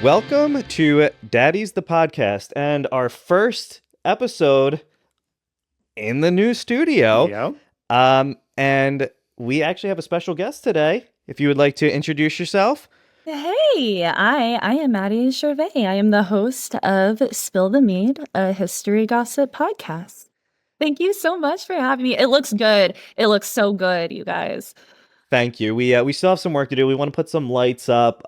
Welcome to Daddies, the podcast, and our first episode in the new studio. And we actually have a special guest today. If you would like to introduce yourself. Hey, I am Madi Gervais. I am the host of Spill the Mead, a history gossip podcast. Thank you so much for having me. It looks good. It looks so good, you guys. Thank you. We still have some work to do. We want to put some lights up,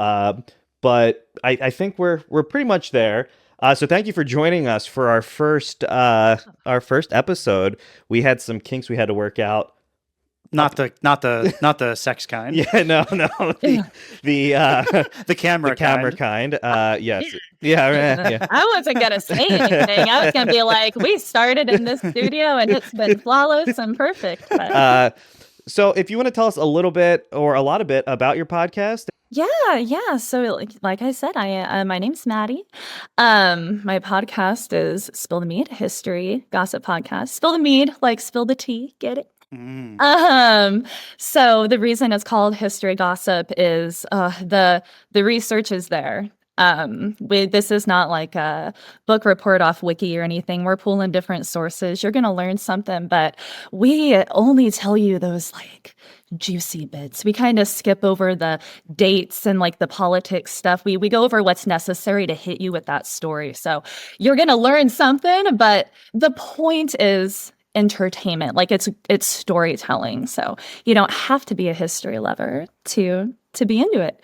but I think we're pretty much there. So thank you for joining us for our first episode. We had some kinks we had to work out. Not the sex kind. Yeah, no. The camera kind. Yes. Yeah. I wasn't gonna say anything. I was gonna be like, we started in this studio and it's been flawless and perfect. But... So if you want to tell us a little bit or a lot of bit about your podcast. Yeah. So like I said, my name's Madi. My podcast is Spill the Mead, history gossip podcast. Spill the mead, like spill the tea. Get it? So the reason it's called history gossip is the research is there. This is not like a book report off wiki or anything. We're pulling different sources. You're gonna learn something, but we only tell you those like juicy bits. We kind of skip over the dates and like the politics stuff. We go over what's necessary to hit you with that story. So you're gonna learn something, but the point is entertainment. Like it's storytelling. So you don't have to be a history lover to be into it.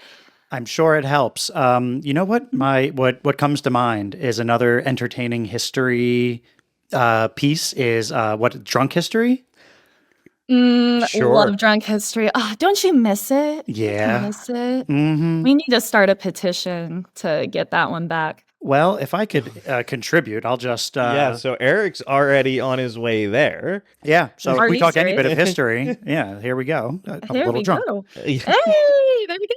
I'm sure it helps. You know what? What comes to mind is another entertaining history piece is drunk history? Sure. Love drunk history. Oh, don't you miss it? Yeah. Miss it? Mm-hmm. We need to start a petition to get that one back. Well, if I could contribute, I'll just... so Eric's already on his way there. Yeah, so if we talk any bit of serious? history, yeah, here we go. I'm a There little we drunk. go. Hey, there we go.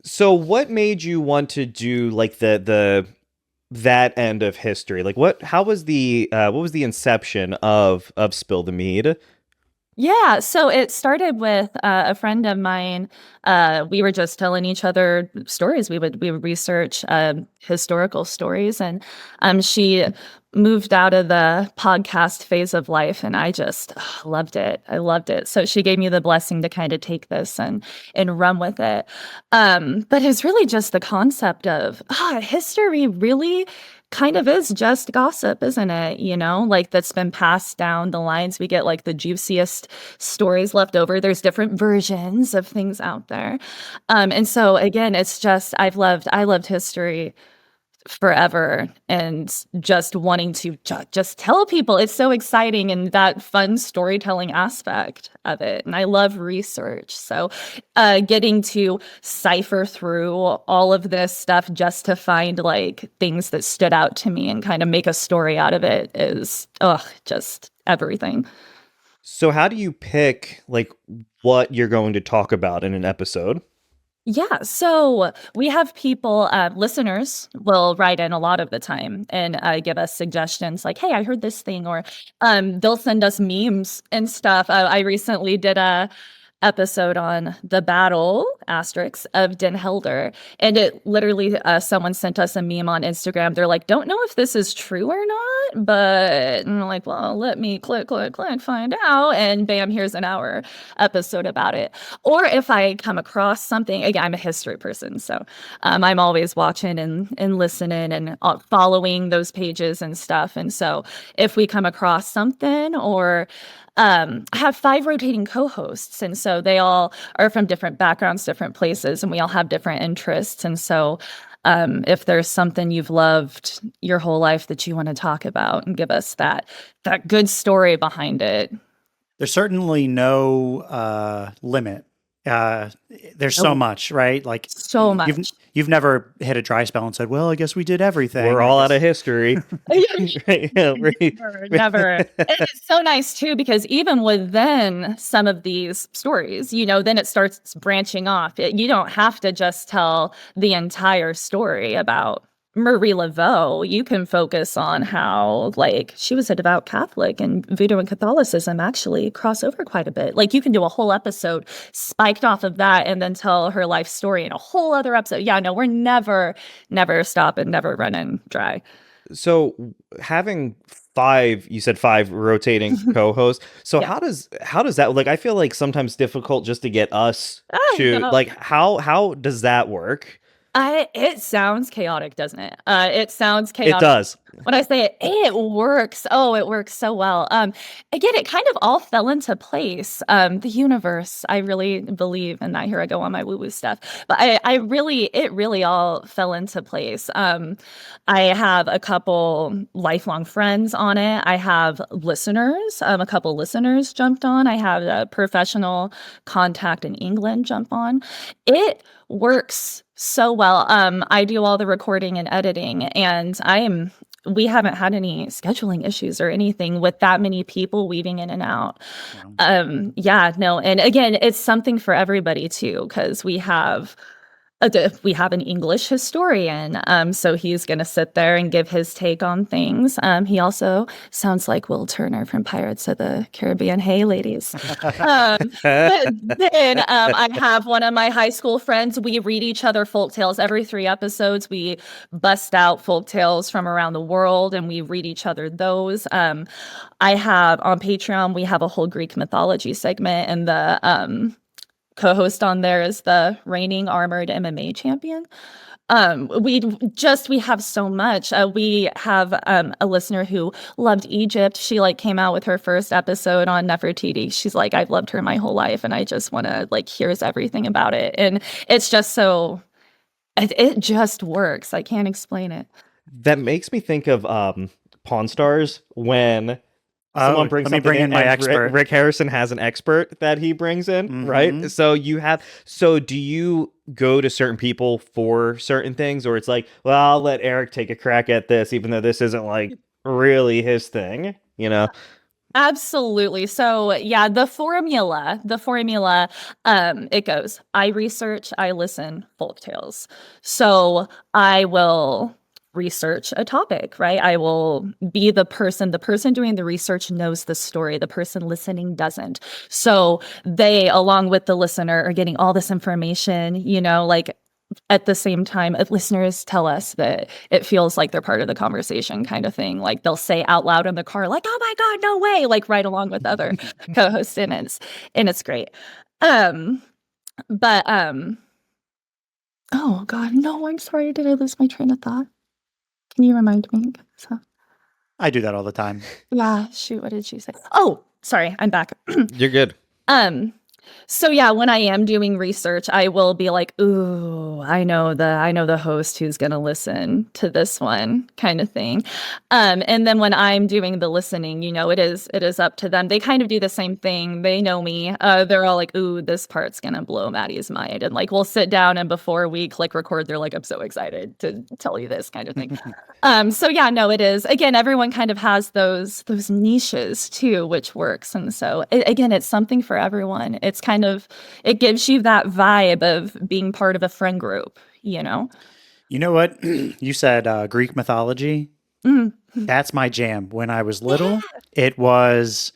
So what made you want to do like that end of history? Like what was the inception of Spill the Mead? Yeah, so it started with a friend of mine. We were just telling each other stories. We would research historical stories, and she moved out of the podcast phase of life, and I just loved it. I loved it. So she gave me the blessing to kind of take this and run with it. But it's really just the concept of history really kind of is just gossip, isn't it? You know, like that's been passed down the lines. We get like the juiciest stories left over. There's different versions of things out there. And so again, it's just I loved history forever, and just wanting to just tell people. It's so exciting, and that fun storytelling aspect of it. And I love research, so getting to cipher through all of this stuff just to find like things that stood out to me and kind of make a story out of it is just everything. So how do you pick like what you're going to talk about in an episode? Yeah, so we have people, listeners will write in a lot of the time and give us suggestions like, hey, I heard this thing, or they'll send us memes and stuff. I recently did a episode on the battle asterisks of Den Helder, and it literally someone sent us a meme on Instagram. They're like, don't know if this is true or not, but and I'm like, well, let me click find out, and bam, here's an hour episode about it. Or if I come across something, again, I'm a history person, so I'm always watching and listening and following those pages and stuff. And so if we come across something, or I have 5 rotating co-hosts, and so they all are from different backgrounds, different places, and we all have different interests. And so if there's something you've loved your whole life that you want to talk about and give us that good story behind it. There's certainly no limit. There's so much, right? Like so much. You've never hit a dry spell and said, well, I guess we did everything. We're all out of history. Never. And it's so nice too, because even within some of these stories, you know, then it starts branching off. You don't have to just tell the entire story about Marie Laveau, you can focus on how, like, she was a devout Catholic and Voodoo and Catholicism actually cross over quite a bit. Like, you can do a whole episode spiked off of that and then tell her life story in a whole other episode. Yeah, no, we're never stopping, never running dry. So having five, you said five rotating co-hosts. So Yeah. how does that, like, I feel like sometimes difficult just to get us I to, know. like, how does that work? It sounds chaotic, doesn't it? It sounds It chaotic. does. When I say it, it works. Oh, it works so well. Again, it kind of all fell into place. The universe, I really believe in that. Here I go on my woo-woo stuff. But it really all fell into place. I have a couple lifelong friends on it. I have listeners. A couple listeners jumped on. I have a professional contact in England jump on. It works so well. I do all the recording and editing, and we haven't had any scheduling issues or anything with that many people weaving in and out. Wow. Yeah, no, and again, it's something for everybody too, because we have an English historian, so he's going to sit there and give his take on things. He also sounds like Will Turner from Pirates of the Caribbean. Hey, ladies. But then I have one of my high school friends. We read each other folk tales every 3 episodes. We bust out folk tales from around the world, and we read each other those. I have on Patreon, we have a whole Greek mythology segment, and the co-host on there is the reigning armored MMA champion. We have so much. We have a listener who loved Egypt. She like came out with her first episode on Nefertiti. She's like, I've loved her my whole life, and I just want to like here's everything about it. And it's just so it just works. I can't explain it. That makes me think of Pawn Stars when someone brings let me something bring in my and expert. Rick Harrison has an expert that he brings in, right? Mhm. So do you go to certain people for certain things, or it's like, well, I'll let Eric take a crack at this, even though this isn't like really his thing, you know? Absolutely. So yeah, the formula, it goes, I research, I listen, folk tales. So I will research a topic, right? I will be the person doing the research knows the story, the person listening doesn't. So they, along with the listener, are getting all this information, like at the same time, listeners tell us that it feels like they're part of the conversation kind of thing. Like they'll say out loud in the car, like, oh my God, no way, like right along with other co-hosts and it's great. Um, but oh God, no, I'm sorry. Did I lose my train of thought? Can you remind me? So, I do that all the time. yeah, shoot, what did she say? Oh, sorry, I'm back. You're good. Um, so yeah, when I am doing research, I will be like, ooh, I know the host who's gonna listen to this one kind of thing. And then when I'm doing the listening, it is up to them. They kind of do the same thing. They know me. They're all like, ooh, this part's gonna blow Maddie's mind. And like we'll sit down and before we click record, they're like, I'm so excited to tell you this kind of thing. So yeah, no, it is. Again, everyone kind of has those niches too, which works. And so again, it's something for everyone. It gives you that vibe of being part of a friend group, you know? You know what? You said Greek mythology. Mhm. That's my jam. When I was little, it was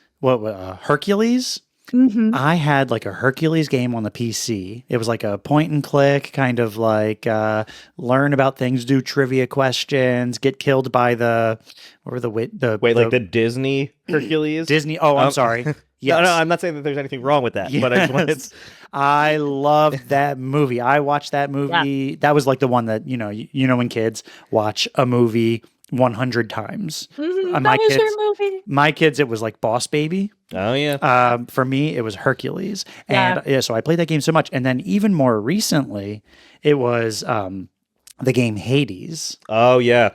Hercules. Mhm. I had like a Hercules game on the PC. It was like a point and click, kind of like learn about things, do trivia questions, get killed by the what were the wait the Wait, the like the Disney Hercules? Disney. Oh, I'm sorry. Yes. No, I'm not saying that there's anything wrong with that, but I just wanted Yes. I loved that movie. I watched that movie. That was like the one that when kids watch a movie 100 times. Mhm. My That was kids, your movie. my kids, it was like Boss Baby. Oh yeah. For me, it was Hercules, Yeah. and so I played that game so much. And then even more recently, it was the game Hades, Oh yeah.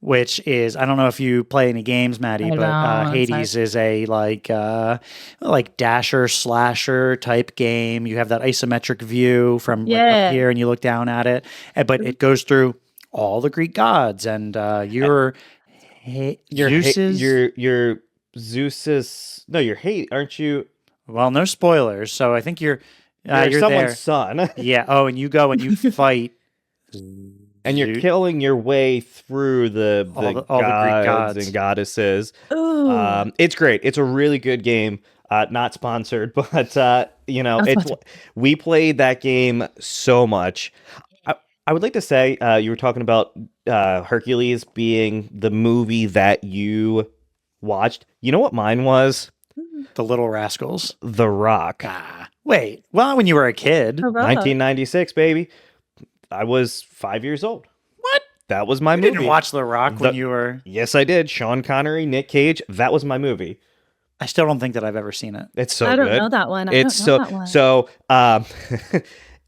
which is I don't know if you play any games, Maddie, I but don't, it's Hades is a like dasher slasher type game. You have that isometric view from like, Yeah. up here, and you look down at it, but it goes through all the Greek gods, and You're Zeus's. you're Zeus's. No, you're hate, aren't you? Well, no spoilers, so I think you're You're you're someone's there. son. Yeah. Oh, and you go and you fight. And and you're You- killing your way through the all the Greek gods. and goddesses. Ooh. It's great. It's a really good game. Not sponsored, but Not sponsored. we played that game so much. I, I would like to say you were talking about Hercules being the movie that you watched. You know what mine was? The Little Rascals. The Rock. Wait, well, when you were a kid. Hurrah. 1996, baby. I was 5 years old. What? That was my You movie. didn't watch The Rock when The- you were... Yes, I did. Sean Connery, Nick Cage. That was my movie. I still don't think that I've ever seen it. It's so I don't good. know that one. I It's don't know that one. so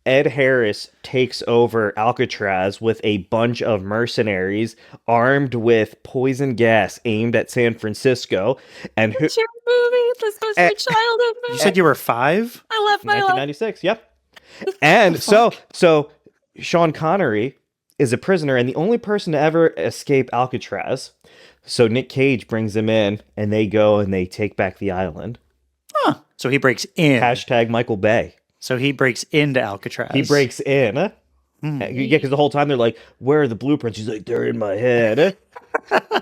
Ed Harris takes over Alcatraz with a bunch of mercenaries armed with poison gas aimed at San Francisco, and who It's your movie. This was your childhood movie. You said you were 5? I love my life. 1996. Yep. And so Sean Connery is a prisoner and the only person to ever escape Alcatraz. So Nick Cage brings him in, and they go and they take back the island. So he breaks in. Hashtag Michael Bay. So he breaks into Alcatraz. He breaks in. Yeah, because the whole time they're like, "Where are the blueprints?" He's like, "They're in my head."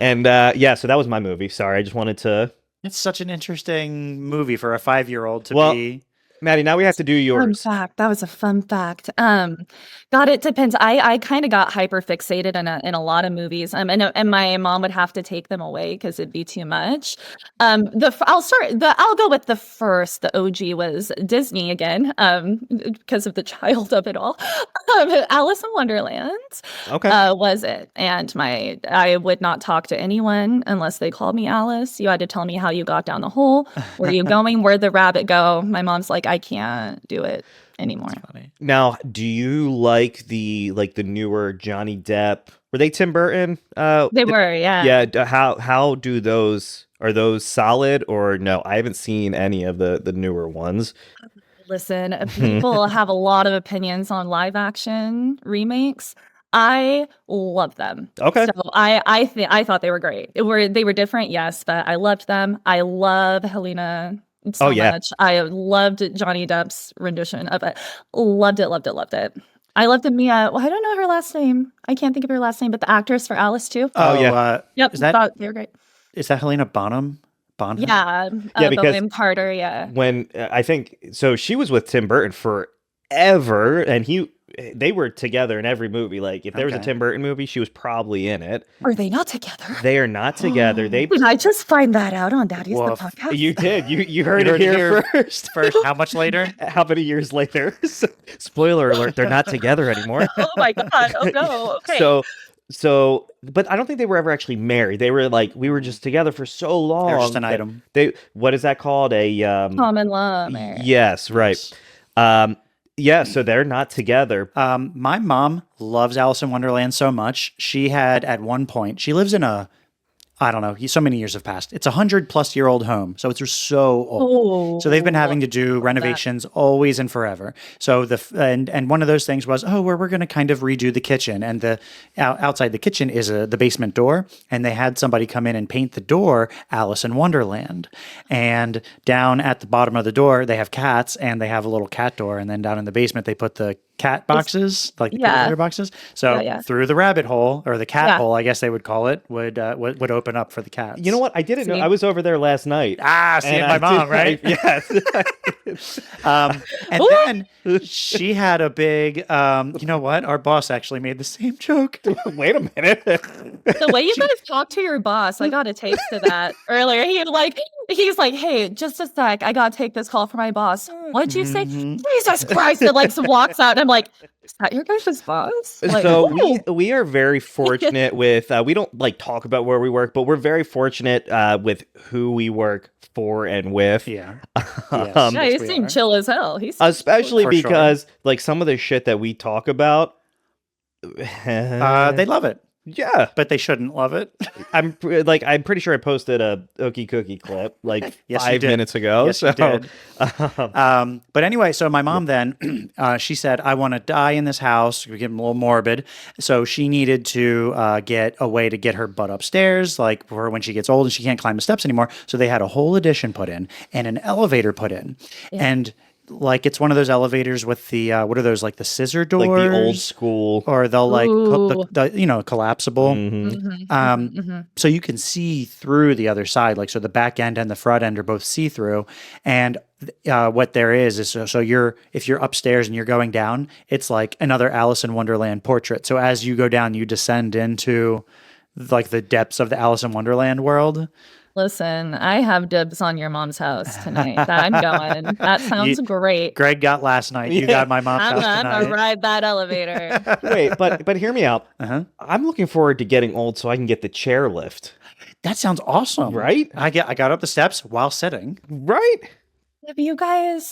And so that was my movie. Sorry, I just wanted to. It's such an interesting movie for a 5-year-old to Well, be. Maddie, now we have to do Fun yours. fact. That was a fun fact. God, it depends. I kind of got hyper fixated in a lot of movies. And my mom would have to take them away because it'd be too much. I'll go with the first. The OG was Disney again. Because of the child of it all. Alice in Wonderland. Okay. Was it? And I would not talk to anyone unless they called me Alice. You had to tell me how you got down the hole. Where you going? Where'd the rabbit go? My mom's like, I can't do it anymore. Funny. Now, do you like the newer Johnny Depp? Were they Tim Burton? They were, yeah. Yeah. How do those? Are those solid or no? I haven't seen any of the newer ones. Listen, people have a lot of opinions on live action remakes. I love them. Okay. So I thought they were great. They were different, yes, but I loved them. I love Helena so much. I loved Johnny Depp's rendition of it. Loved it, loved it, loved it. I loved Mia. Well, I don't know her last name. I can't think of her last name, but the actress for Alice too. Oh, yeah. Yep. Is that thought they were great. Helena Bonham? Bonham? Yeah. Yeah, because William Carter. Yeah. When I think so, she was with Tim Burton forever, and they were together in every movie. Like if there was a Okay. Tim Burton movie, she was probably in it. Are they not together? They are not together. They Did I just find that out on Daddies the Woof. podcast? you did you heard it here first. First, how much later? How many years later? Spoiler alert: they're not together anymore. Oh my god! Oh no! Okay. But I don't think they were ever actually married. They were like, we were just together for so long. They're just an that item. What is that called? Common law marriage. Yes, right. Yeah, so they're not together. My mom loves Alice in Wonderland so much. She had at one point, she lives in I don't know, so many years have passed. It's 100-plus-year-old home, so it's so old. So they've been having to do renovations always and forever. So and one of those things was, we're going to kind of redo the kitchen, and the outside the kitchen is the basement door, and they had somebody come in and paint the door Alice in Wonderland. And down at the bottom of the door, they have cats, and they have a little cat door, and then down in the basement they put the cat boxes, like the cat litter boxes. So through the rabbit hole, or the cat hole, I guess they would call it, would open up for the cats. You know what? I didn't know. I was over there last night. Seeing my mom, right? Yes. And then she had a big, you know what? Our boss actually made the same joke. Wait a minute. The way you guys talk to your boss, I got a taste of that earlier. He's like, hey, just a sec. I got to take this call for my boss. What'd you say? Jesus Christ. It walks out and I'm like, is that your guys' boss? Like, So we are very fortunate with, we don't like talk about where we work, but we're very fortunate with who we work for and with. Yeah. yeah, he seemed chill as hell. Especially For because like some of the shit that we talk about. They love it. Yeah. But they shouldn't love it. I'm pretty sure I posted a Ookie Cookie clip like Yes, you 5 did. minutes ago. Yes, you did. But anyway, so my mom then, she said, I want to die in this house. We get a little morbid. So she needed to get a way to get her butt upstairs, like for when she gets old and she can't climb the steps anymore. So they had a whole addition put in and an elevator put in. Yeah. And like it's one of those elevators with the what are those, like the scissor doors, Like the old school. or they'll like Ooh. collapsible. Mhm. So you can see through the other side, like so the back end and the front end are both see through. And what there is so you're if you're upstairs and you're going down, it's like another Alice in Wonderland portrait. So as you go down, you descend into like the depths of the Alice in Wonderland world. Listen, I have dibs on your mom's house tonight. I'm going. That sounds great. Greg got last night. You got my mom's house I'm gonna tonight. ride that elevator. Wait, but hear me out. Uh-huh. I'm looking forward to getting old so I can get the chair lift. That sounds awesome, Right? I got up the steps while sitting. Right? Have you guys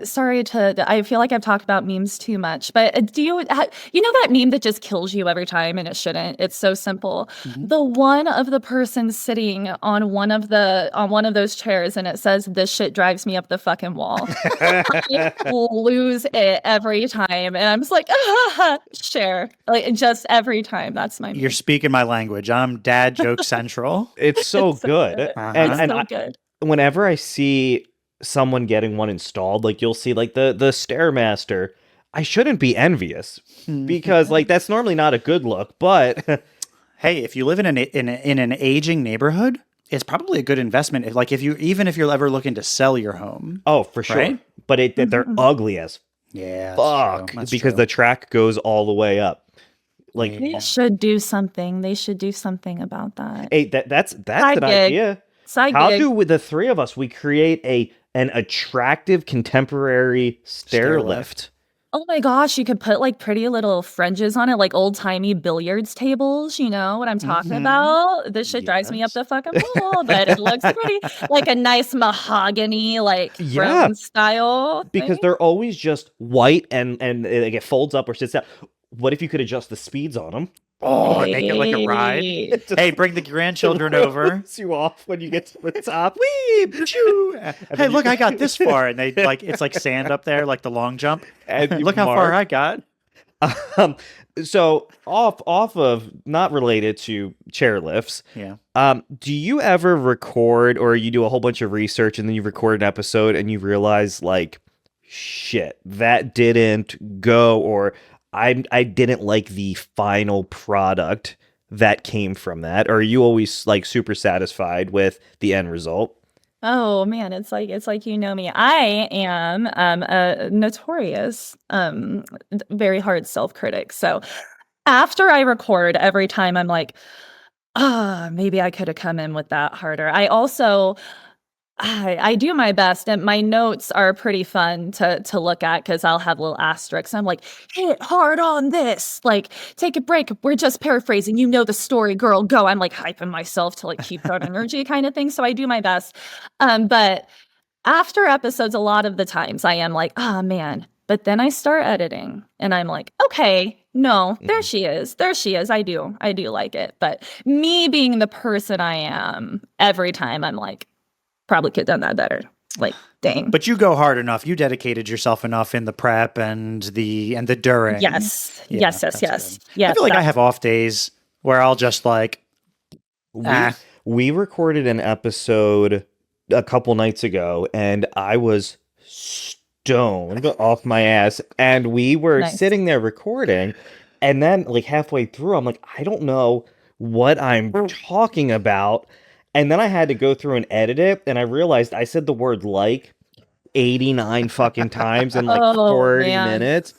sorry I feel like I've talked about memes too much, but do you you know that meme that just kills you every time and it shouldn't? It's so simple. Mm-hmm. The one of the person sitting on one of those chairs and it says this shit drives me up the fucking wall. I lose it every time and I'm just like share. Like just every time. That's my meme. You're speaking my language. I'm dad joke central. It's so It's so good. good. And, It's and so I- good. whenever I see someone getting one installed, like you'll see like the Stairmaster, I shouldn't be envious because like that's normally not a good look, but Hey, if you live in an aging neighborhood, it's probably a good investment. If you're ever looking to sell your home. oh, for sure. Right? But they're ugly as Yeah, fuck because the track goes all the way up. Like, They should do something. They should do something about that. hey, that's Side an gig. idea. Side How gig. do with the three of us we create an attractive contemporary stair lift? Oh my gosh, you could put like pretty little fringes on it, like old timey billiards tables. You know what I'm talking about? This shit drives me up the fucking wall, but it looks pretty, like a nice mahogany, like Yeah. throne style. Because thing. they're always just white and it folds up or sits down. What if you could adjust the speeds on them? Oh, make it like a ride. Hey. Hey, bring the grandchildren over. Throws you off when you get to the top. Whee, pshoo. Hey, look, I got this far, and they it's like sand up there, like the long jump. And you Look how far mark. I got. So off of not related to chair lifts. Yeah. Do you ever record or you do a whole bunch of research and then you record an episode and you realize like, shit, that didn't go, or I didn't like the final product that came from that? Or are you always like super satisfied with the end result? Oh man, it's like you know me. I am a notorious very hard self-critic. So after I record, every time I'm like, maybe I could have come in with that harder. I also I do my best, and my notes are pretty fun to look at because I'll have little asterisks. I'm like, hit hard on this, like take a break. We're just paraphrasing. You know the story, girl. Go. I'm like hyping myself to like keep that energy kind of thing. So I do my best. But after episodes, a lot of the times I am like, oh man. But then I start editing, and I'm like, okay, no, there she is. There she is. I do like it. But me being the person I am, every time I'm like, probably could have done that better. Like, dang. But you go hard enough. You dedicated yourself enough in the prep and the during. Yes. Yeah, Yes. that's Yes. good. Yes. I feel like I have off days where I'll just like, We recorded an episode a couple nights ago and I was stoned off my ass, and we were Nice. sitting there recording, and then like halfway through I'm like, I don't know what I'm talking about, and then I had to go through and edit it, and I realized I said the word like 89 fucking times in like Oh, 40 man. minutes.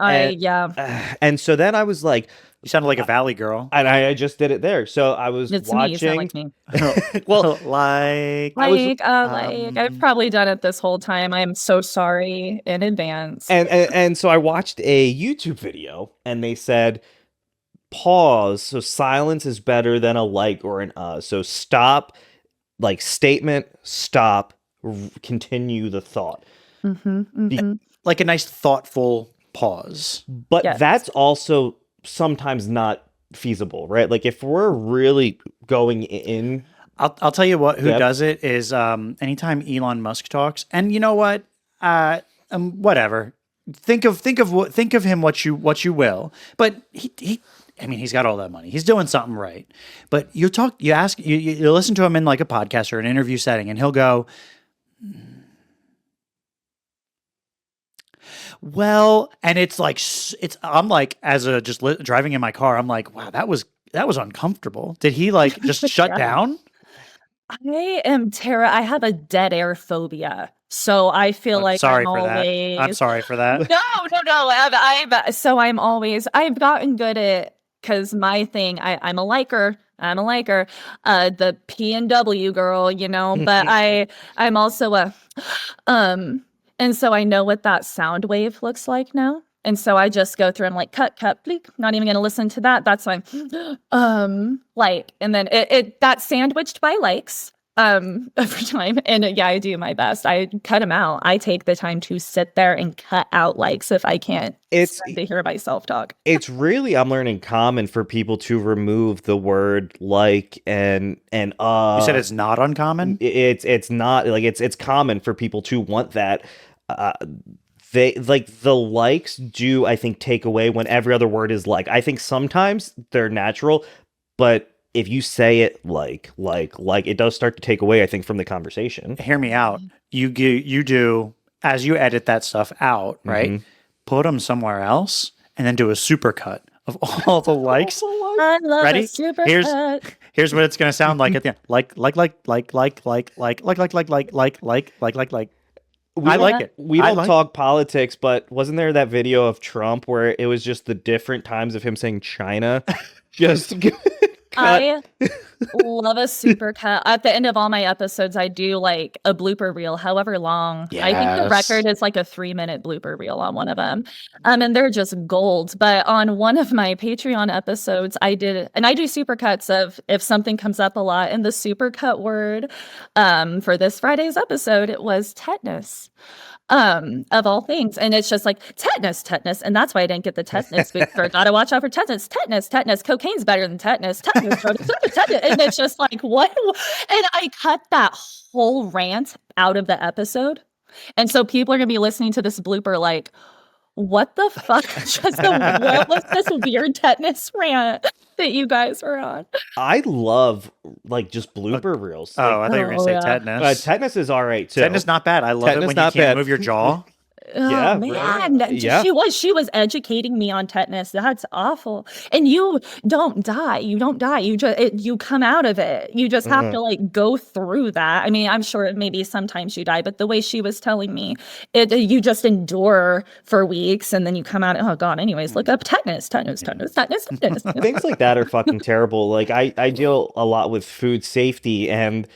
Yeah. And so then I was like, you sounded like a valley girl. and I just did it there. So I was It's me. You sound watching. like me. Well, like I've probably done it this whole time. I'm so sorry in advance. and so I watched a YouTube video, and they said pause. So silence is better than a like or an So stop, like statement, stop, continue the thought. like a nice thoughtful pause. But Yes. that's also sometimes not feasible, right? Like if we're really going in. I'll tell you who Yep. does it is anytime Elon Musk talks, and you know what, whatever. Think of him what you will, but he I mean, he's got all that money. He's doing something right. But you listen to him in like a podcast or an interview setting, and he'll go, Well, and it's like I'm like as a driving in my car, I'm like, wow, that was uncomfortable. Did he like just shut Yeah. down? I am I have a dead air phobia. So I feel like Sorry I'm for that. I'm always sorry for that. no. I've gotten good at because my thing, I'm a liker. I'm a liker. The P and W girl, but I'm also a um and so I know what that sound wave looks like now. And so I just go through and like cut, bleep, not even gonna listen to that. That's fine. Like, and then it that's sandwiched by likes every time. And yeah, I do my best. I cut them out. I take the time to sit there and cut out likes if I can't stand to hear myself talk. It's really, I'm learning, common for people to remove the word like and You said it's not uncommon? It's not like it's common for people to want that. They like the likes do, I think, take away when every other word is like. I think sometimes they're natural, but if you say it like, it does start to take away, I think, from the conversation. Hear me out. You do, as you edit that stuff out, right? Put them somewhere else and then do a supercut of all the likes. I love Ready? a super Here's cut. here's what it's gonna sound like at the end. Like. I like it. We don't talk politics, but wasn't there that video of Trump where it was just the different times of him saying China? Just I love a super cut. At the end of all my episodes, I do like a blooper reel, however long. I think the record is like a 3-minute blooper reel on one of them. And they're just gold. But on one of my Patreon episodes, I do super cuts of if something comes up a lot. And the super cut word for this Friday's episode, it was tetanus. Of all things. And it's just like tetanus. And that's why I didn't get the tetanus booster. Gotta watch out for tetanus. Cocaine's better than tetanus. Tetanus. And it's just like, what? And I cut that whole rant out of the episode. And so people are gonna be listening to this blooper like, what the fuck? What was this weird tetanus rant that you guys were on? I love like just blooper reels. Oh, I thought you were gonna say tetanus. Tetanus is all right too. Tetanus not bad. I love tetanus it when you can't move your jaw. Oh, man. Yeah. She was educating me on tetanus. That's awful. And you don't die. You you come out of it. You just have to like go through that. I mean, I'm sure maybe sometimes you die, but the way she was telling me, you just endure for weeks and then you come out. Oh God. Anyways, look up tetanus. Things like that are fucking terrible. Like I deal a lot with food safety, and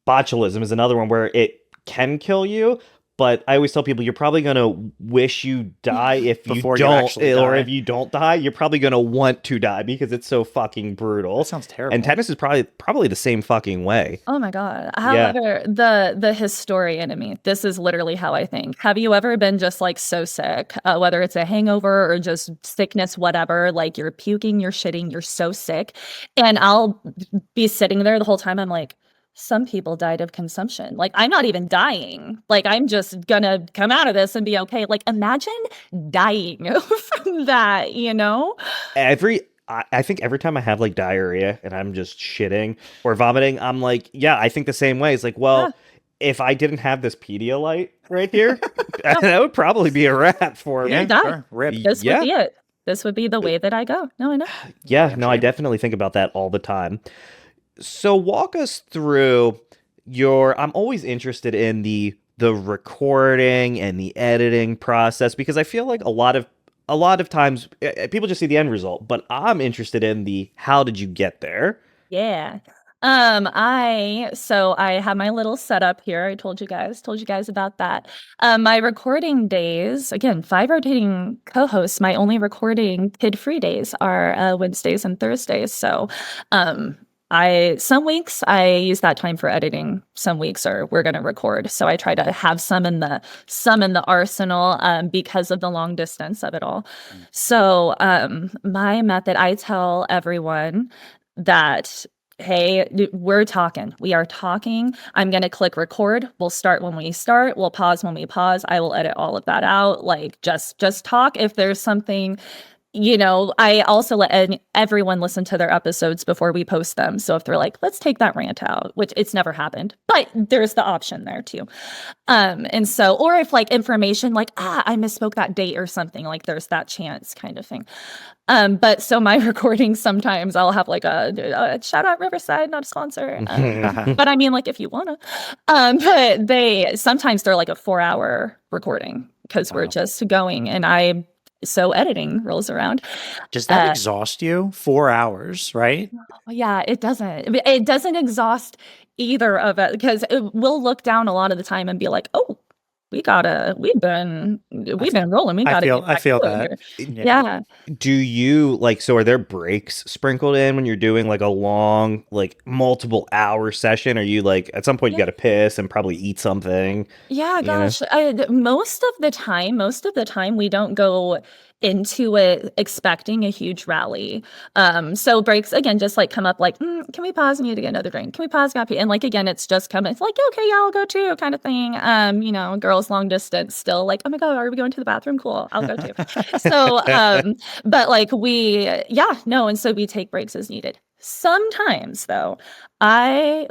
botulism is another one where it can kill you. But I always tell people you're probably gonna wish you die if you don't, or if you don't die, you're probably gonna want to die because it's so fucking brutal. That sounds terrible. And tetanus is probably the same fucking way. Oh my God. However, the historian in me, this is literally how I think. Have you ever been just like so sick, whether it's a hangover or just sickness, whatever, like you're puking, you're shitting, you're so sick. And I'll be sitting there the whole time. I'm like, some people died of consumption. Like, I'm not even dying. Like, I'm just gonna come out of this and be okay. Like, imagine dying from that, I think every time I have like diarrhea and I'm just shitting or vomiting, I'm like, yeah, I think the same way. It's like, well, if I didn't have this Pedialyte right here, that would probably be a wrap for me. Sure. Rip. This would be it. This would be the way that I go. No, I know. Yeah, no, I definitely think about that all the time. So walk us through I'm always interested in the recording and the editing process, because I feel like a lot of times people just see the end result, but I'm interested in the how did you get there? Yeah. I have my little setup here. I told you guys about that. My recording days, again, 5 rotating co-hosts, my only recording kid-free days are Wednesdays and Thursdays. So some weeks I use that time for editing. Some weeks we're gonna record. So I try to have some in the arsenal because of the long distance of it all. So my method, I tell everyone that, hey, we're talking. We are talking. I'm going to click record. We'll start when we start. We'll pause when we pause. I will edit all of that out. Like just talk. If there's something I also let everyone listen to their episodes before we post them. So if they're like, let's take that rant out, which it's never happened, but there's the option there too. And so, or if like information like, I misspoke that date or something, like there's that chance kind of thing. But so my recordings, sometimes I'll have like a shout out Riverside, not a sponsor. But I mean, like if you wanna, but sometimes they're like a 4-hour recording because we're just going and so editing rolls around. Does that exhaust you? 4 hours, right? Yeah, it doesn't. It doesn't exhaust either of it because we'll look down a lot of the time and be like, oh, we've been rolling. We gotta I feel that. Yeah. Do you so are there breaks sprinkled in when you're doing like a long, like multiple hour session? Are you like at some point you got to piss and probably eat something? Yeah, gosh. Most of the time we don't go into it expecting a huge rally. So breaks again just like come up like, can we pause and you to get another drink? Can we pause, got pee? And like again, it's just coming. It's like, okay, yeah, I'll go too, kind of thing. Girls long distance still like, oh my God, are we going to the bathroom? Cool, I'll go too. So but like and so we take breaks as needed. Sometimes though, I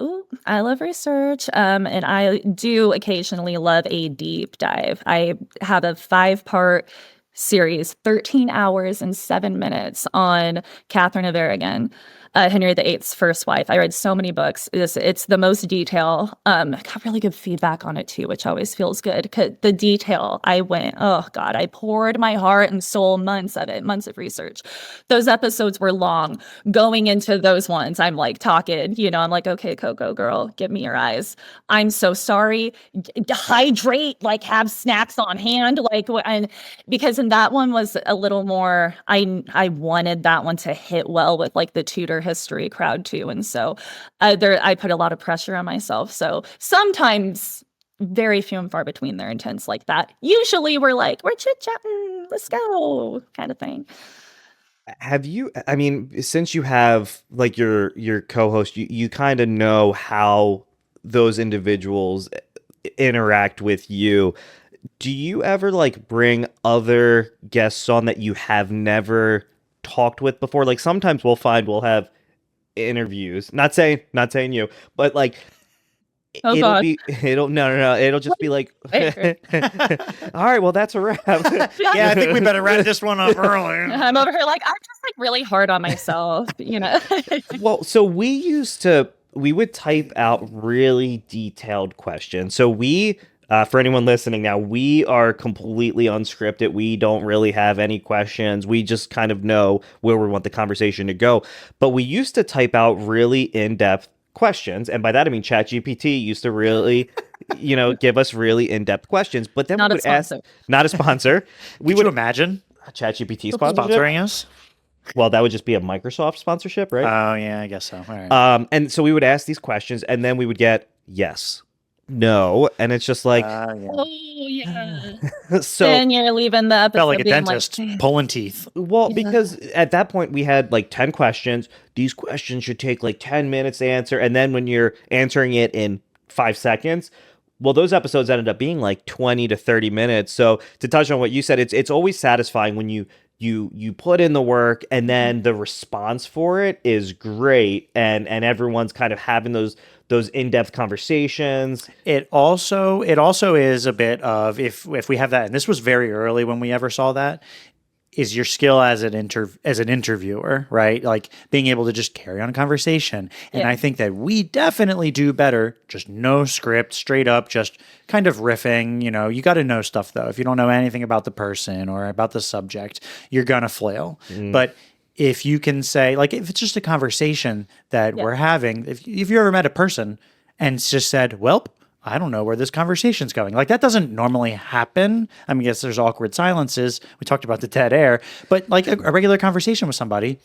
love research, and I do occasionally love a deep dive. I have a 5-part series, 13 hours and 7 minutes on Catherine of Aragon, Henry VIII's first wife. I read so many books. It's the most detail. Got really good feedback on it too, which always feels good. 'Cause the detail, I poured my heart and soul, months of research. Those episodes were long. Going into those ones, I'm like talking, I'm like, okay, Coco girl, give me your eyes. I'm so sorry. Hydrate, like have snacks on hand, and because in that one was a little more, I wanted that one to hit well with like the Tudor history crowd too, and so I put a lot of pressure on myself. So sometimes very few and far between they're intense like that. Usually we're chit chatting, let's go, kind of thing. Have you, I mean, since you have like your co-host, you kind of know how those individuals interact with you. Do you ever like bring other guests on that you have never talked with before? Like sometimes we'll have interviews. Not saying you, but like it'll just be like all right, well that's a wrap. Yeah, I think we better wrap this one up early. I'm over here like I'm just like really hard on myself, Well, so we would type out really detailed questions. So for anyone listening now, we are completely unscripted. We don't really have any questions. We just kind of know where we want the conversation to go. But we used to type out really in-depth questions. And by that, I mean ChatGPT used to really, give us really in-depth questions. But then we would ask, not a sponsor. We would imagine ChatGPT sponsoring us. Well, that would just be a Microsoft sponsorship, right? Oh, yeah, I guess so. All right. And so we would ask these questions and then we would get yes. No, and it's just like, oh yeah. So then you're leaving the episode felt like a dentist pulling teeth. Well, because at that point we had like 10 questions. These questions should take like 10 minutes to answer, and then when you're answering it in 5 seconds, well, those episodes ended up being like 20 to 30 minutes. So to touch on what you said, it's always satisfying when you put in the work and then the response for it is great, and everyone's kind of having those in-depth conversations. It also is a bit of if we have that, and this was very early when we ever saw that, is your skill as an interviewer, right? Like being able to just carry on a conversation. And I think that we definitely do better, just no script, straight up, just kind of riffing. You got to know stuff though. If you don't know anything about the person or about the subject, you're gonna flail. But if you can say, like, if it's just a conversation that we're having, if you ever met a person and it's just said, "Welp, I don't know where this conversation's going." Like that doesn't normally happen. I mean, yes, there's awkward silences. We talked about the dead air, but like a regular conversation with somebody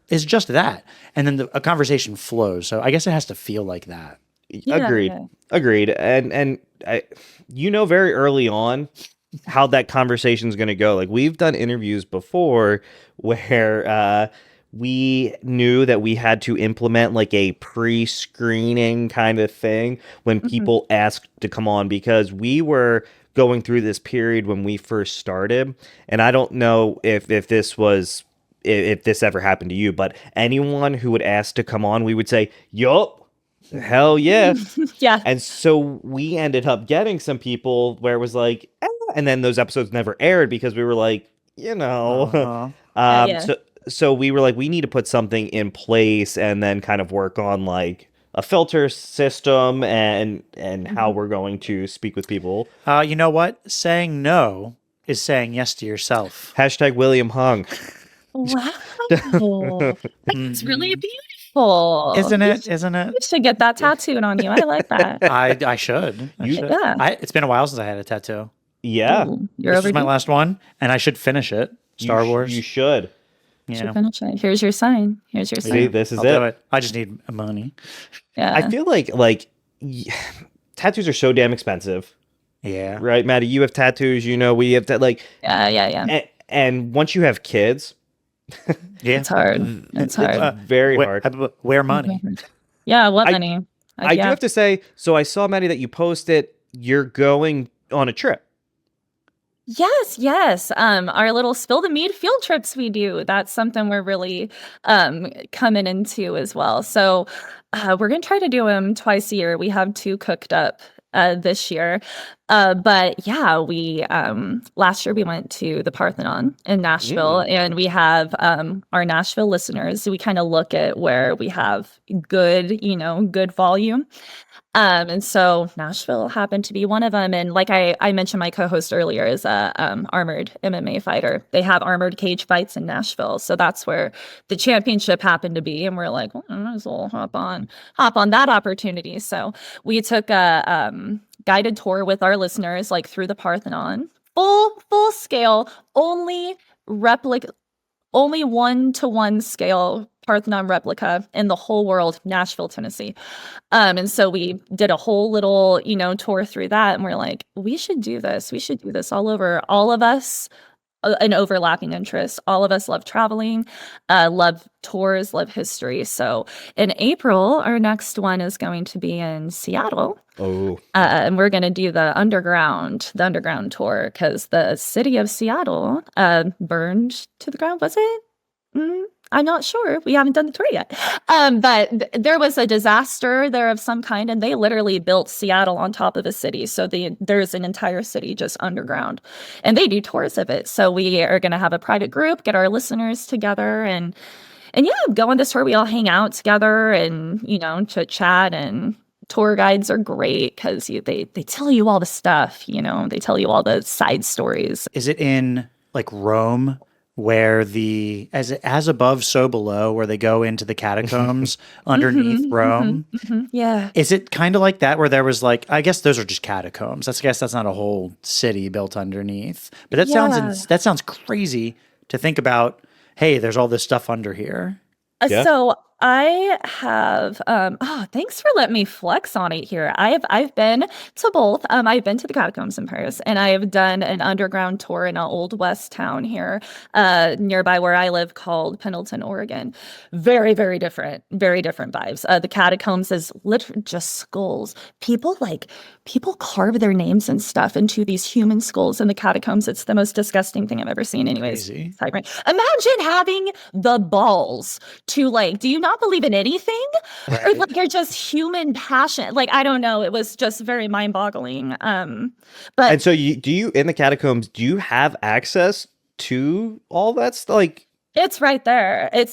is just that. And then a conversation flows. So I guess it has to feel like that. Yeah. Agreed. And very early on how that conversation is going to go. Like we've done interviews before where we knew that we had to implement like a pre-screening kind of thing when people asked to come on, because we were going through this period when we first started, and I don't know if this ever happened to you, but anyone who would ask to come on, we would say, "Yup, hell yeah." Yeah. And so we ended up getting some people where it was like, and then those episodes never aired because we were like, Uh-huh. Yeah. so we were like, we need to put something in place and then kind of work on like a filter system and how we're going to speak with people. You know what? Saying no is saying yes to yourself. Hashtag William Hung. Wow. It's really beautiful. Isn't it? Isn't it? You should get that tattooed on you. I like that. I should. I should. Yeah. It's been a while since I had a tattoo. Yeah. Ooh, you're This was my overdue. last one, and I should finish it. Star You Wars. You should. You Yeah. should finish it. Here's your sign. Here's your See, sign. this is I'll it. do it. I just need money. Yeah. I feel like tattoos are so damn expensive, Yeah. right, Maddie? You have tattoos, we have Yeah. and once you have kids, Yeah. It's hard. It's hard. very hard. Where money? Yeah. What I- money? I do Yeah. have to say, so I saw, Maddie, that you posted you're going on a trip. Yes. Our little Spill the Mead field trips we do. That's something we're really coming into as well. So we're gonna try to do them twice a year. We have 2 cooked up this year. But yeah, we last year we went to the Parthenon in Nashville, and we have our Nashville listeners. We kind of look at where we have good volume. And so Nashville happened to be one of them. And like I mentioned, my co-host earlier is a armored MMA fighter. They have armored cage fights in Nashville. So that's where the championship happened to be. And we're like, well, I might as well hop on that opportunity. So we took a guided tour with our listeners, like through the Parthenon, full scale, only 1-to-1 scale Parthenon replica in the whole world, Nashville, Tennessee. And so we did a whole little, tour through that. And we're like, we should do this. We should do this all over. All of us, an overlapping interest. All of us love traveling, love tours, love history. So in April, our next one is going to be in Seattle. Oh, And we're going to do the underground tour because the city of Seattle burned to the ground. Was it? I'm not sure. We haven't done the tour yet. But there was a disaster there of some kind, and they literally built Seattle on top of a city. So there's an entire city just underground, and they do tours of it. So we are going to have a private group, get our listeners together, and yeah, go on this tour. We all hang out together and chit chat. And tour guides are great because they tell you all the stuff. They tell you all the side stories. Is it in like Rome, where as above, so below, where they go into the catacombs underneath Rome? Yeah. Is it kind of like that, where there was like, I guess those are just catacombs. I guess that's not a whole city built underneath. But that sounds crazy to think about. Hey, there's all this stuff under here. Yeah. So I have thanks for letting me flex on it here. I've been to both. I've been to the catacombs in Paris, and I have done an underground tour in an old west town here nearby where I live called Pendleton, Oregon. Very, very different vibes. The catacombs is literally just skulls. People carve their names and stuff into these human skulls in the catacombs. It's the most disgusting thing I've ever seen. Anyways, Crazy. imagine having the balls to do you not believe in anything? Or you're just human passion. I don't know. It was just very mind-boggling. and But so you in the catacombs? Do you have access to all that stuff? it's right there. You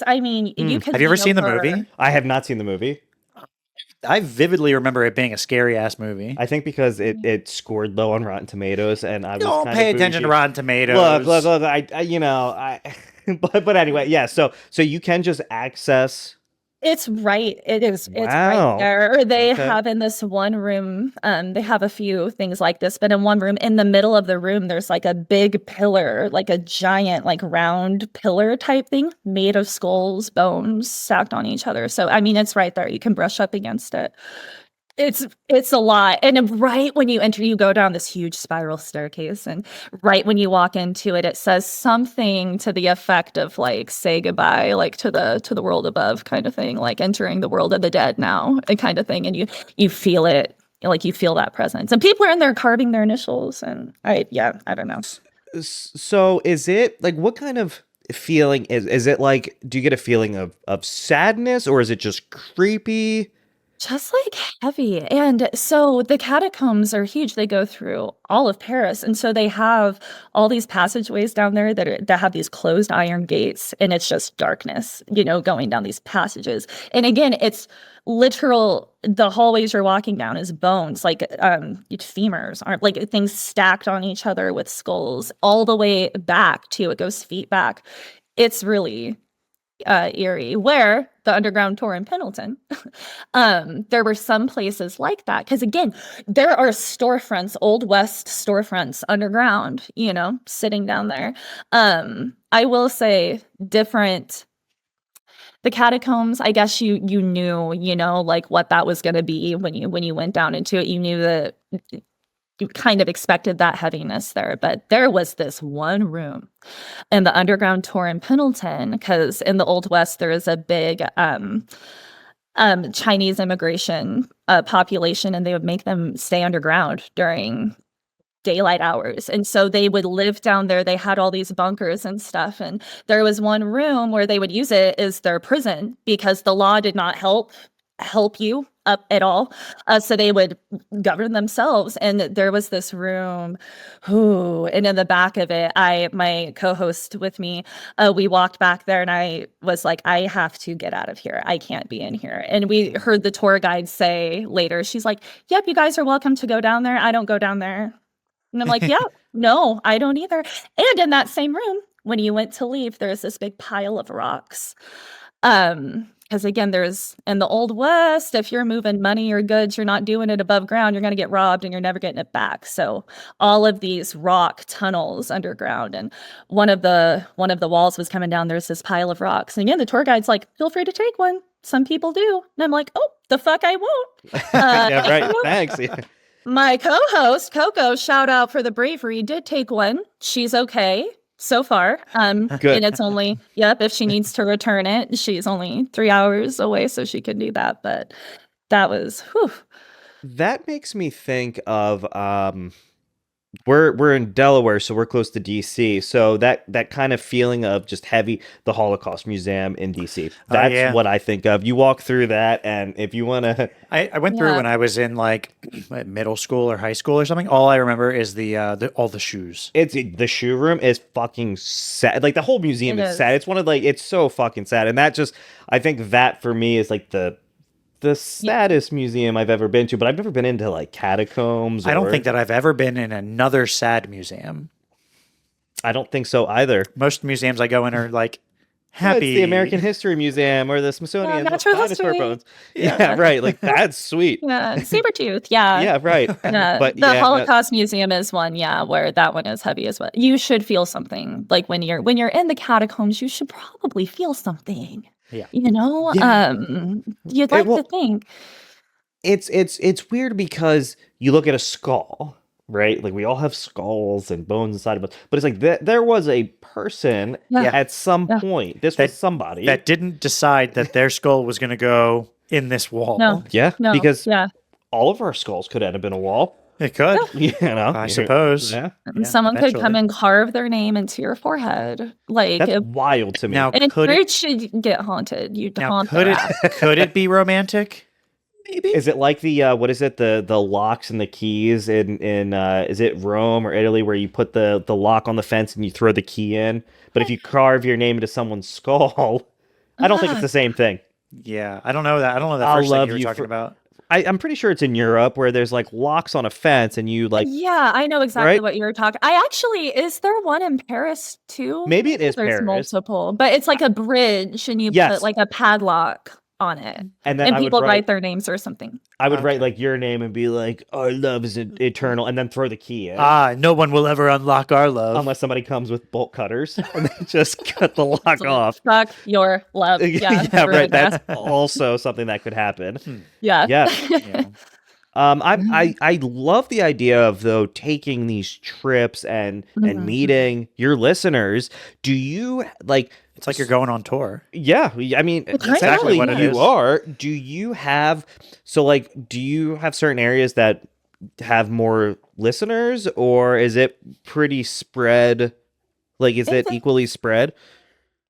can Have you ever lean seen the over- movie? I have not seen the movie. I vividly remember it being a scary ass movie. I think because it scored low on Rotten Tomatoes, and I was Don't kind pay of attention to bougie. Rotten Tomatoes. Look. But anyway, yeah. So you can just access. It's right. It is. It's Wow. right there. They Okay. have in this one room, they have a few things like this, but in one room, in the middle of the room, there's a big pillar, a giant, round pillar type thing made of skulls, bones stacked on each other. So, it's right there. You can brush up against it. It's a lot. And right when you enter, you go down this huge spiral staircase. And right when you walk into it, it says something to the effect of say goodbye, to the world above kind of thing, entering the world of the dead now, and kind of thing. And you feel it like you feel that presence, and people are in there carving their initials, and I don't know. So is it like, what kind of feeling is it like? Do you get a feeling of sadness, or is it just creepy? Just like heavy. And so the catacombs are huge. They go through all of Paris. And so they have all these passageways down there that have these closed iron gates. And it's just darkness, going down these passages. And again, it's literal. The hallways you're walking down is bones, like femurs, aren't like things stacked on each other with skulls all the way back too. It goes feet back. It's really eerie, where the underground tour in Pendleton, there were some places like that. Because again, there are storefronts, Old West storefronts underground, sitting down there. I will say different. The catacombs, I guess you knew, like what that was going to be when you went down into it. You knew that you kind of expected that heaviness there, but there was this one room in the underground tour in Pendleton, because in the Old West there is a big Chinese immigration population, and they would make them stay underground during daylight hours, and so they would live down there. They had all these bunkers and stuff, and there was one room where they would use it as their prison because the law did not help you up at all, so they would govern themselves. And there was this room, and in the back of it, my co-host with me, we walked back there, and I was like, I have to get out of here, I can't be in here. And we heard the tour guide say later, she's like, yep, you guys are welcome to go down there, I don't go down there. And I'm like, yeah, no, I don't either. And in that same room, when you went to leave, there's this big pile of rocks. Because again, there's in the Old West, if you're moving money or goods, you're not doing it above ground, you're going to get robbed and you're never getting it back. So all of these rock tunnels underground, and one of the walls was coming down. There's this pile of rocks. And again, the tour guide's like, feel free to take one. Some people do. And I'm like, oh, the fuck I won't. Yeah, right. Thanks. Yeah. My co-host, Coco, shout out for the bravery, did take one. She's okay so far. Good. And it's only, if she needs to return it, she's only 3 hours away, so she can do that. But that was, whew. That makes me think of we're in Delaware, so we're close to DC. So that kind of feeling of just heavy, the Holocaust Museum in DC. That's what I think of. You walk through that, and if you want to, I went through when I was in like middle school or high school or something. All I remember is the all the shoes. The shoe room is fucking sad. Like the whole museum is sad. It's one of it's so fucking sad, and that just, I think that for me is like the saddest museum I've ever been to, but I've never been into like catacombs. I don't think that I've ever been in another sad museum. I don't think so either. Most museums I go in are like happy. It's the American History Museum or the Smithsonian. Natural Dinosaur history. Bones. Yeah, right. Like that's sweet. Yeah, Sabretooth, yeah. Yeah, right. But the Holocaust Museum is one, where that one is heavy as well. You should feel something. Like when you're in the catacombs, you should probably feel something. Yeah. You'd like to think. It's weird because you look at a skull, right? Like we all have skulls and bones inside of us, but it's like there was a person at some point. This was somebody that didn't decide that their skull was going to go in this wall. No. Because all of our skulls could end up in a wall. It could. I suppose. Yeah. Someone could come and carve their name into your forehead. Like that's wild to me. Now, and it should get haunted. You'd haunt could it be romantic? Maybe. Is it like the what is it, the locks and the keys in is it Rome or Italy, where you put the lock on the fence and you throw the key in, but if you carve your name into someone's skull, I don't think it's the same thing. Yeah, I don't know that. I don't know that first thing you were talking about. I'm pretty sure it's in Europe, where there's like locks on a fence and you like. Yeah, I know exactly what you were talking. Is there one in Paris too? Maybe it is There's Paris. multiple, but it's like a bridge and you put like a padlock on it. And then people write their names or something. I would write like your name and be like, our love is eternal, and then throw the key in. No one will ever unlock our love. Unless somebody comes with bolt cutters and they just cut the lock off. Fuck your love. Yeah, right. That's also something that could happen. Yeah. Yeah. I love the idea of though taking these trips and meeting your listeners. Do you like? It's like you're going on tour. Yeah, I mean, Exactly what it you is. are. Do you have do you have certain areas that have more listeners, or is it pretty spread? Like, is it equally spread?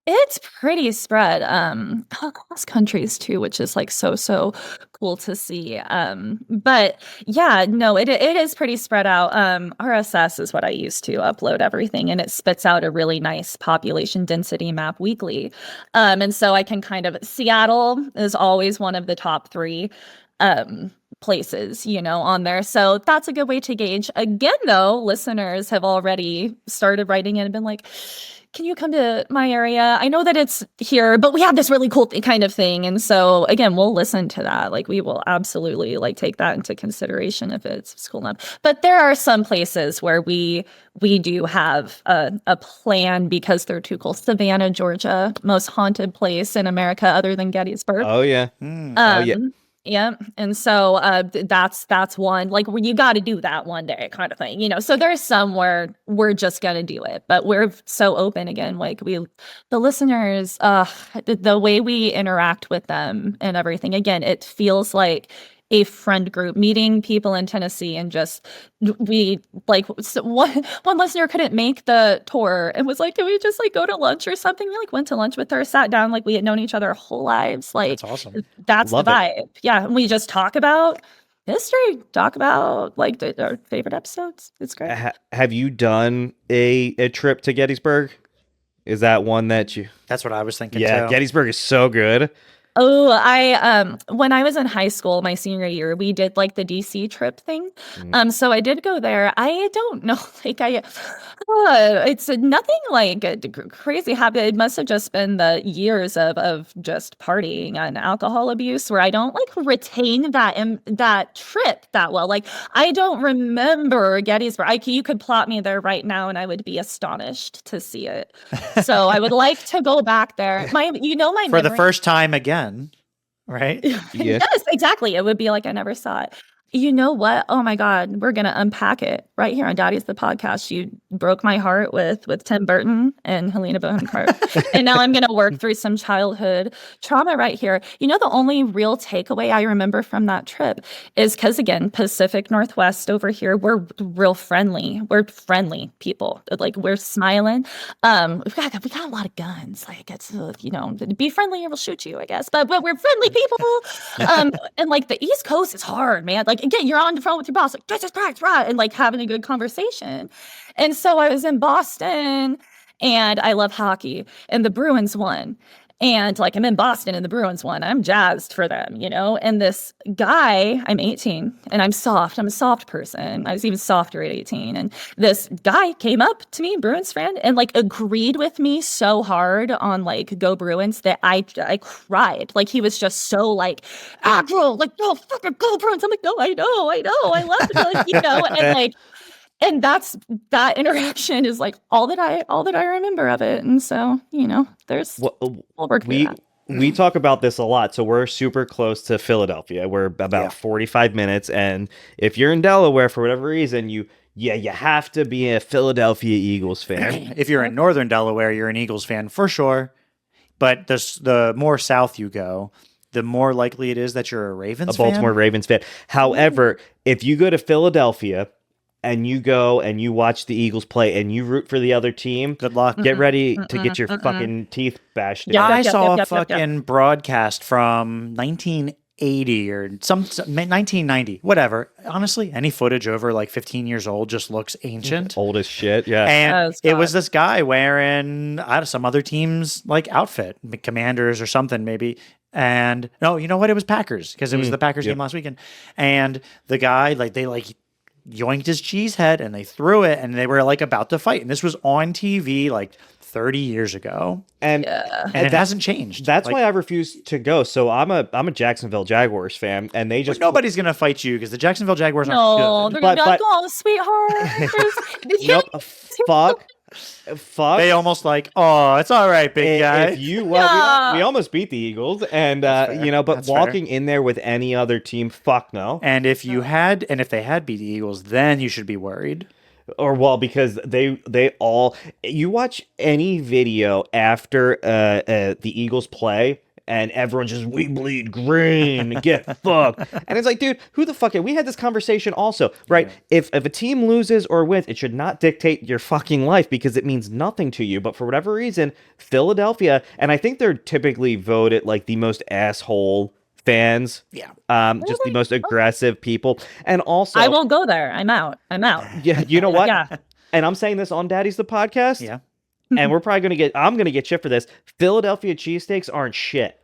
It's pretty spread, across countries too, which is like so cool to see. But yeah, no, it is pretty spread out. RSS is what I use to upload everything, and it spits out a really nice population density map weekly. And so I can kind of Seattle is always one of the top 3 places, on there. So that's a good way to gauge. Again, though, listeners have already started writing in and been like, can you come to my area? I know that it's here, but we have this really cool kind of thing. And so again, we'll listen to that. Like we will absolutely like take that into consideration if it's cool enough. But there are some places where we do have a plan because they're too cool. Savannah, Georgia, most haunted place in America other than Gettysburg. Oh yeah. Oh yeah. Yeah. And so that's one, like where you got to do that one day kind of thing, so there's some where we're just going to do it, but we're so open again, like the listeners, the way we interact with them and everything, again, it feels like a friend group meeting people in Tennessee, and just we like one listener couldn't make the tour and was like, can we just like go to lunch or something? We like went to lunch with her, sat down, like we had known each other our whole lives. Like that's awesome. That's Love the vibe. It. Yeah. And we just talk about history, talk about like our favorite episodes. It's great. Have you done a trip to Gettysburg? Is that one that you? That's what I was thinking. Yeah, too. Gettysburg is so good. Oh, I when I was in high school, my senior year, we did like the DC trip thing. So I did go there. I don't know, like it's nothing like crazy happened. It must have just been the years of just partying and alcohol abuse where I don't like retain that trip that well. Like I don't remember Gettysburg. You could plot me there right now and I would be astonished to see it. So I would like to go back there. My for memory, the first time again. Right? Yeah. Yes, exactly. It would be like I never saw it. You know what? Oh my God, we're gonna unpack it right here on Daddies the podcast. You broke my heart with Tim Burton and Helena Bonham Carter, and now I'm gonna work through some childhood trauma right here. The only real takeaway I remember from that trip is because again, Pacific Northwest over here, we're real friendly. We're friendly people. Like we're smiling. We got a lot of guns. Like it's be friendly or we'll shoot you, I guess. But we're friendly people. And like the East Coast is hard, man. Like again, you're on the phone with your boss, like Jesus Christ, right? And like having a good conversation. And so I was in Boston and I love hockey and the Bruins won. And like I'm in Boston and the Bruins won. I'm jazzed for them, And this guy, I'm 18 and I'm soft. I'm a soft person. I was even softer at 18. And this guy came up to me, Bruins friend, and like agreed with me so hard on like go Bruins that I cried. Like he was just so like, bro, like no fucking go Bruins. I'm like, no, I know, I love it, like, and like. And that interaction is like all that I remember of it. And so, there's we'll work through that. We talk about this a lot. So we're super close to Philadelphia. We're about 45 minutes. And if you're in Delaware for whatever reason, you have to be a Philadelphia Eagles fan. If you're in Northern Delaware, you're an Eagles fan for sure. But the more south you go, the more likely it is that you're a Ravens fan. A Baltimore Ravens fan. However, if you go to Philadelphia and you go and you watch the Eagles play and you root for the other team, good luck. Get ready to get your fucking teeth bashed in. Yeah, I saw a fucking broadcast from 1980 or 1990, whatever. Honestly, any footage over like 15 years old just looks ancient. Old as shit, yeah. And it was this guy wearing some other team's like outfit, Commanders or something maybe. And no, you know what? It was Packers because it was the Packers game last weekend. And the guy, like they like yoinked his cheese head and they threw it and they were like about to fight. And this was on TV like 30 years ago. And it hasn't changed. That's why I refuse to go. So I'm a Jacksonville Jaguars fan and they just nobody's gonna fight you because the Jacksonville Jaguars aren't good. They're gonna be like, oh, sweetheart. Nope. Fuck. Fuck. They almost like, oh, it's all right, big guy. If you well, we almost beat the Eagles, and fair. but That's walking in there with any other team, fuck no. And if they had beat the Eagles, then you should be worried. Or well, because they all you watch any video after the Eagles play. And everyone's just, we bleed green, get fucked. And it's like, dude, who the fuck? We had this conversation also, right? Yeah. If a team loses or wins, it should not dictate your fucking life because it means nothing to you. But for whatever reason, Philadelphia, and I think they're typically voted like the most asshole fans. Yeah. Just the most aggressive people. And also, I won't go there. I'm out. Yeah, you know what? Yeah. And I'm saying this on Daddies the podcast. Yeah. And we're probably I'm gonna get shit for this. Philadelphia cheesesteaks aren't shit.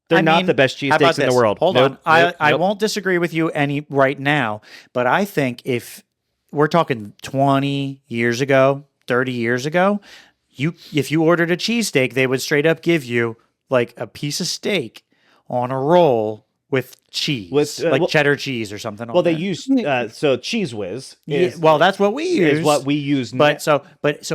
They're not the best cheesesteaks in the world. Hold on. I won't disagree with you right now, but I think if we're talking 20 years ago, 30 years ago, if you ordered a cheesesteak, they would straight up give you like a piece of steak on a roll with cheese, like cheddar cheese or something. Well, they use so Cheese Whiz. Well, that's what we use. Is what we use. So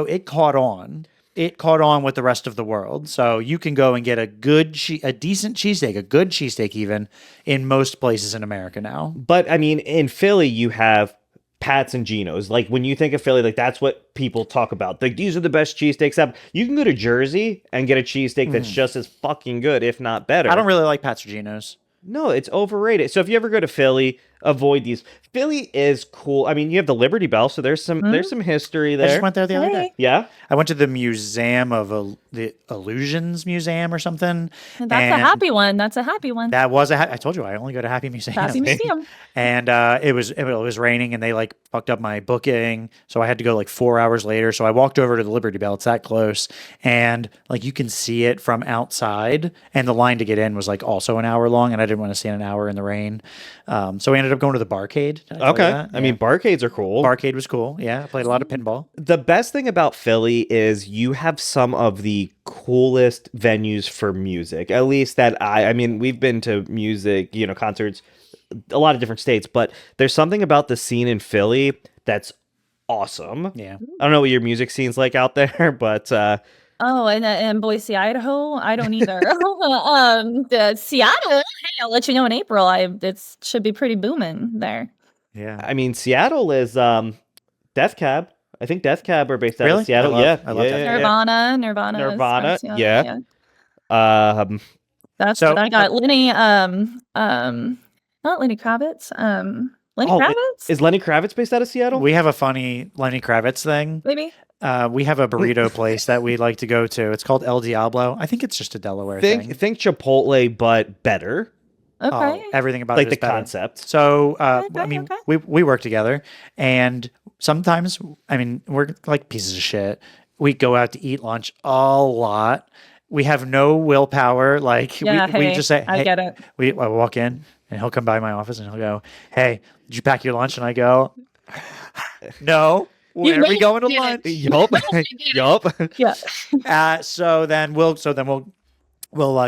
it caught on. It caught on with the rest of the world. So you can go and get a decent cheesesteak, a good cheesesteak even, in most places in America now. But I mean, in Philly, you have Pat's and Geno's. Like when you think of Philly, like that's what people talk about. Like these are the best cheesesteaks. You can go to Jersey and get a cheesesteak that's just as fucking good, if not better. I don't really like Pat's or Geno's. No, it's overrated. So if you ever go to Philly, avoid these. Philly is cool. I mean, you have the Liberty Bell, so there's some history there. I just went there the other day. Yeah, I went to the Museum of the Illusions Museum or something. That's a happy one. That's a happy one. That was I told you I only go to happy museums. Happy museum. And it was raining, and they like fucked up my booking, so I had to go like 4 hours later. So I walked over to the Liberty Bell. It's that close, and like you can see it from outside. And the line to get in was like also an hour long, and I didn't want to stand an hour in the rain. So we ended up going to the Barcade. Okay. I mean, barcades are cool. Barcade was cool. Yeah, I played a lot of pinball. The best thing about Philly is you have some of the coolest venues for music. At least that I mean, we've been to music, concerts, a lot of different states, but there's something about the scene in Philly that's awesome. Yeah. I don't know what your music scene's like out there, but oh, and Boise, Idaho, I don't either. Seattle, hey, I'll let you know in April. It should be pretty booming there. Yeah. I mean, Seattle is Death Cab. I think Death Cab are based out of Seattle. I love that. Nirvana. Yeah. That's what I got. Lenny, not Lenny Kravitz. Lenny Kravitz? Is Lenny Kravitz based out of Seattle? We have a funny Lenny Kravitz thing. Maybe. We have a burrito place that we like to go to. It's called El Diablo. I think it's just a Delaware thing. Think Chipotle, but better. Okay. Everything about like it the is better. concept. So, I mean, we work together, and sometimes, I mean, we're like pieces of shit. We go out to eat lunch a lot. We have no willpower. Like we just say, hey, I get it. I walk in, and he'll come by my office, and he'll go, "Hey, did you pack your lunch?" And I go, "No." Where are we going to lunch? Yup. Yeah. So then we'll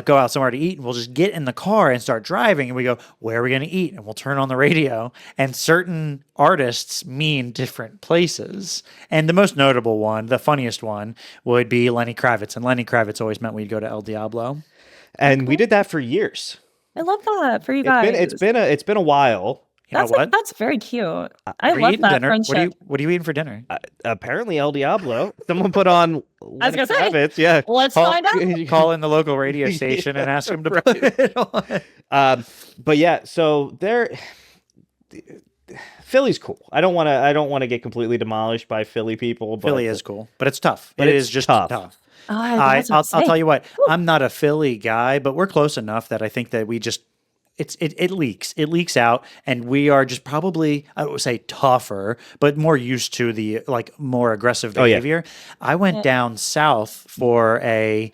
go out somewhere to eat, and we'll just get in the car and start driving, and we go, where are we going to eat? And we'll turn on the radio, and certain artists mean different places. And the most notable one, the funniest one, would be Lenny Kravitz. And Lenny Kravitz always meant we'd go to El Diablo. And we did that for years. I love that for you guys. It's been a while. You know what? That's very cute. I love that dinner? friendship. What are you eating for dinner? Apparently El Diablo. Someone put on I was gonna say, Kravitz, yeah. Let's find out. Call in the local radio station and ask them to put it on. But yeah, so Philly's cool. I don't want to get completely demolished by Philly people. But Philly is cool, but it's tough. But it it's is just tough. tough. Oh, I'll tell you what. I'm not a Philly guy, but we're close enough that I think that we just it leaks out, and we are just probably, I would say, tougher, but more used to the like more aggressive behavior. I went down south for I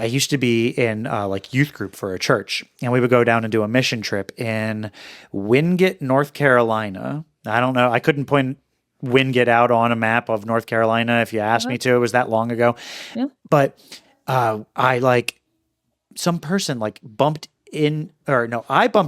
used to be in like youth group for a church, and we would go down and do a mission trip in Wingate, North Carolina. I don't know. I couldn't point Wingate out on a map of North Carolina if you asked me to. It was that long ago. Yeah. But I like some person like I bumped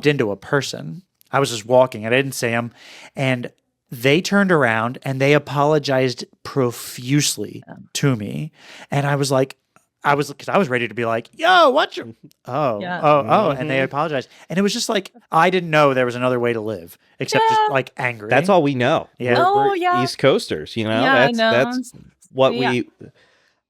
into a person. I was just walking and I didn't see him. And They turned around and they apologized profusely to me. And I was like, because I was ready to be like, yo, what's your, and they apologized. And it was just like, I didn't know there was another way to live except just like angry. That's all we know. Yeah. We're East Coasters, you know? Yeah, That's what we...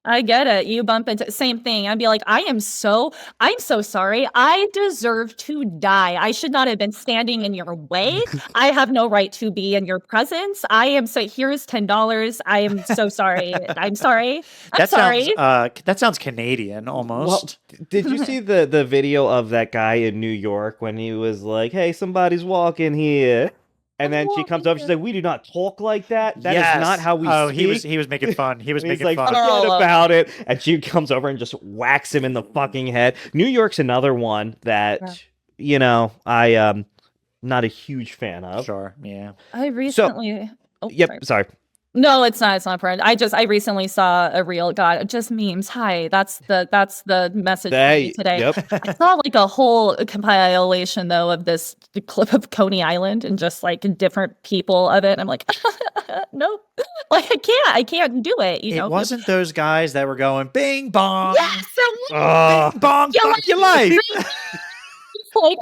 I get it. You bump into same thing. I'd be like, I'm so sorry. I deserve to die. I should not have been standing in your way. I have no right to be in your presence. I am so here's $10. I am so sorry. I'm sorry. I'm sorry. That sounds Canadian almost. Well, did you see the video of that guy in New York when he was like, hey, somebody's walking here? And then she comes up, she's like, we do not talk like that. That is not how we speak. He was making fun. He was making like, fun. Forget about it. And she comes over and just whacks him in the fucking head. New York's another one that, you know, I not a huge fan of. Sure, yeah. I recently... sorry. No, it's not. It's not friend. I recently saw a reel. God, just memes. Hi, that's the message today. Yep. I saw like a whole compilation though of this clip of Coney Island and just like different people of it. I'm like, nope. Like I can't do it. You know, it wasn't those guys that were going bing bong. Yes, bing bong. Fuck your life. Like,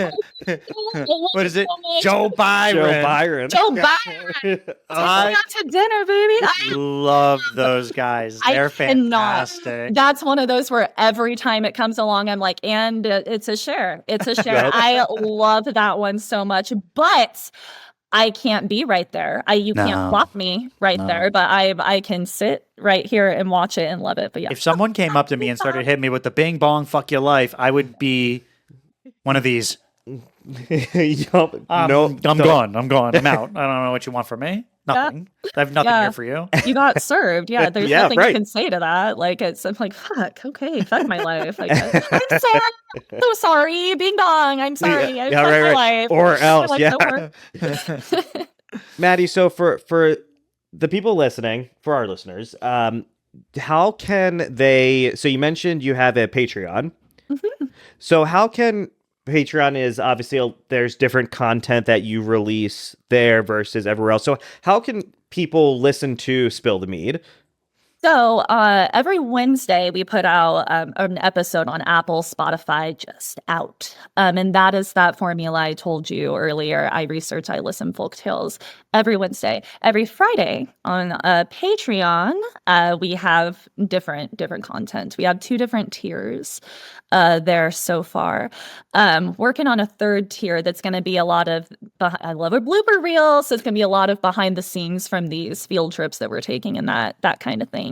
what is it? Joe Byron. Joe Byron. Take me out to dinner, baby. I love those guys. They're fantastic. That's one of those where every time it comes along, I'm like, and it's a share. It's a share. I love that one so much, but I can't be right there. You can't block me right there, but I can sit right here and watch it and love it. But yeah, if someone came up to me and started hitting me with the bing bong, fuck your life, I would be one of these. No, I'm gone. I'm out. I don't know what you want from me. Nothing. I have nothing here for you. You got served. Yeah, there's nothing you can say to that. Like I'm like, fuck. Okay, fuck my life. Like, I'm sorry. So sorry. Bing bong. I'm sorry. Fuck my life. Or else, Maddie, so for the people listening, for our listeners, how can they? So you mentioned you have a Patreon. Mm-hmm. So how can Patreon is obviously there's different content that you release there versus everywhere else. So how can people listen to Spill the Mead? So every Wednesday we put out an episode on Apple, Spotify, just out. And that is that formula I told you earlier. I research, I listen folktales every Wednesday. Every Friday on Patreon, we have different content. We have 2 different tiers there so far. Working on a 3rd tier that's going to be a lot of, I love a blooper reel, so it's going to be a lot of behind the scenes from these field trips that we're taking and that kind of thing.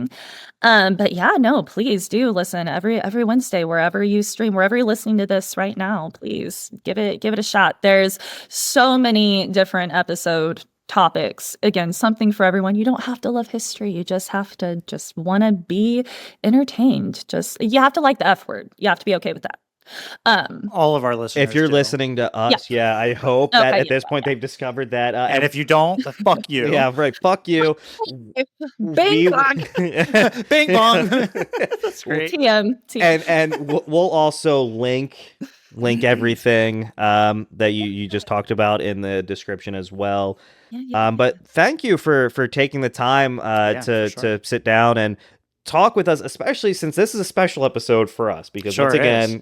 But yeah, no, please do listen every Wednesday, wherever you stream, wherever you're listening to this right now, please give it a shot. There's so many different episode topics. Again, something for everyone. You don't have to love history. You just have to want to be entertained. You have to like the F word. You have to be okay with that. All of our listeners. If you're listening to us, I hope that at this point they've discovered that. And if you don't, fuck you. Yeah, right. Fuck you. Bing bong. Bing bong. That's great. TM. And we'll also link everything that you just talked about in the description as well. But thank you for taking the time to sit down and talk with us, especially since this is a special episode for us because once again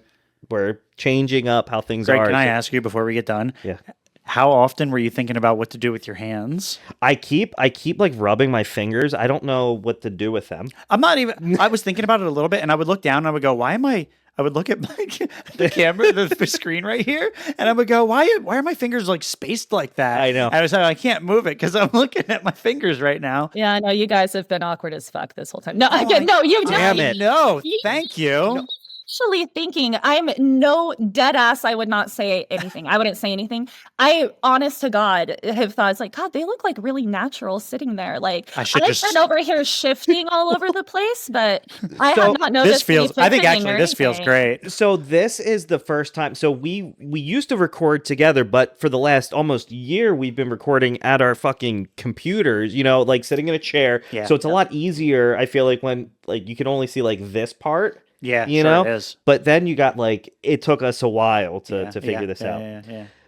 we're changing up how things Greg, are. Can I ask you before we get done? Yeah. How often were you thinking about what to do with your hands? I keep like rubbing my fingers. I don't know what to do with them. I was thinking about it a little bit and I would look down and I would go, why am I would look at the camera, the screen right here, and I would go, why are my fingers like spaced like that? I know. And I was like, I can't move it because I'm looking at my fingers right now. Yeah, I know. You guys have been awkward as fuck this whole time. No, no, you damn it. No, thank you. No. Actually thinking I'm no dead ass. I would not say anything. I wouldn't say anything. I, honest to God, have thought it's like, God, they look like really natural sitting there. Like I've been over here shifting all over the place, but I have not noticed. I think actually this feels great. So this is the first time. So we used to record together, but for the last almost year, we've been recording at our fucking computers. You know, like sitting in a chair. Yeah. So it's a lot easier. I feel like when like you can only see like this part. Yeah, you know, it is. But then you got like it took us a while to figure this out.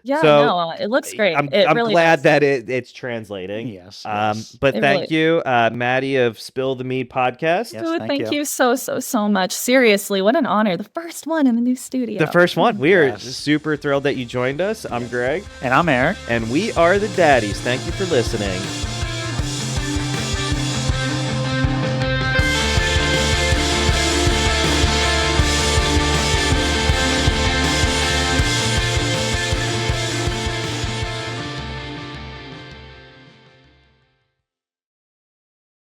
Yeah, So, no, it looks great. I'm It really glad does. that it's translating. Yes. But It thank really- you, Maddie of Spill the Mead podcast. Yes, Dude, thank thank you. you so much. Seriously, what an honor. The first one in the new studio. The first one. We are Yes. super thrilled that you joined us. I'm Greg, And I'm Eric. and we are the Daddies. Thank you for listening.